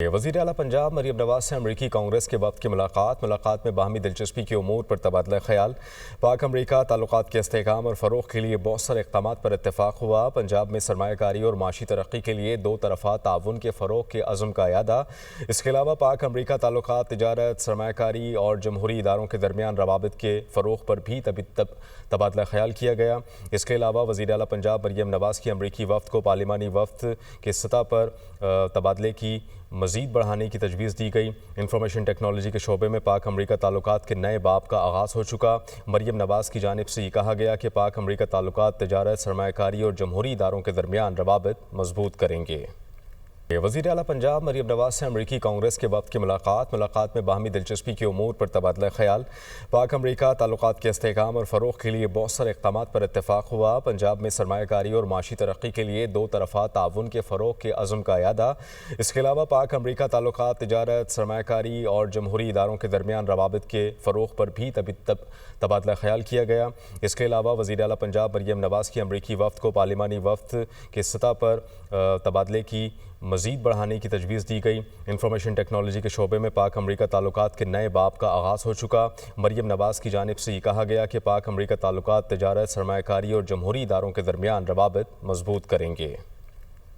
वज़ीर आला पंजाब मरियम नवाज से अमरीकी कांग्रेस के वक्त की मुलाकात में बाहमी दिलचस्पी के उमूर पर तबादला ख्याल। पाक अमरीका ताल्लुकात के इस्तेहकाम और फ़रोग़ के लिए बहुत सारे इक़दामात पर इत्तेफाक हुआ। पंजाब में सरमायाकारी और माशी तरक्की के लिए दो तरफ़ा ताउन के फ़रोग़ के अज़्म का इयादा। इसके अलावा पाक अमरीका ताल्लुकात, तिजारत, सरमायाकारी और जमहूरी इदारों के दरमियान रवाबित के फ़रोग़ पर भी तबादला ख्याल किया गया। इसके अलावा वज़ीर आला पंजाब मरियम नवाज की अमरीकी वफ़द को पार्लिमानी वफ़द के सतह पर तबादले की मज़ीद बढ़ाने की तजवीज़ दी गई। इंफॉर्मेशन टेक्नोलॉजी के शोबे में पाक अमरीका ताल्लुकात के नए बाब का आगाज़ हो चुका। मरियम नवाज की जानिब से ये कहा गया कि पाक अमरीका ताल्लुकात, तिजारत, सरमायाकारी और जमहूरी इदारों के दरमियान रवाबित मजबूत करेंगे। वज़ीर आला पंजाब मरियम नवाज से अमरीकी कांग्रेस के वक्त की मुलाकात में बाहमी दिलचस्पी के उमूर पर तबादला ख्याल। पाक अमरीका ताल्लुकात के इस्तेहकाम और फ़रोग़ के लिए बहुत सारे इक़दामात पर इत्तेफाक हुआ। पंजाब में सरमायाकारी और माशी तरक्की के लिए दो तरफ़ा ताउन के फ़रोग़ के अज़्म का इयादा। इसके अलावा पाक अमरीका ताल्लुकात, तिजारत, सरमायाकारी और जमहूरी इदारों के दरमियान रवाबित के फ़रोग़ पर भी तबादला ख्याल किया गया। इसके अलावा वज़ीर आला पंजाब मरियम नवाज की अमरीकी वफ़द को पार्लिमानी वफ़द के सतह पर तबादले की मज़ीद बढ़ाने की तजवीज़ दी गई। इंफॉर्मेशन टेक्नोलॉजी के शोबे में पाक अमरीका ताल्लुकात के नए बाब का आगाज़ हो चुका। मरियम नवाज की जानिब से ये कहा गया कि पाक अमरीका ताल्लुकात, तिजारत, सरमायाकारी और जमहूरी इदारों के दरमियान रवाबित मजबूत करेंगे।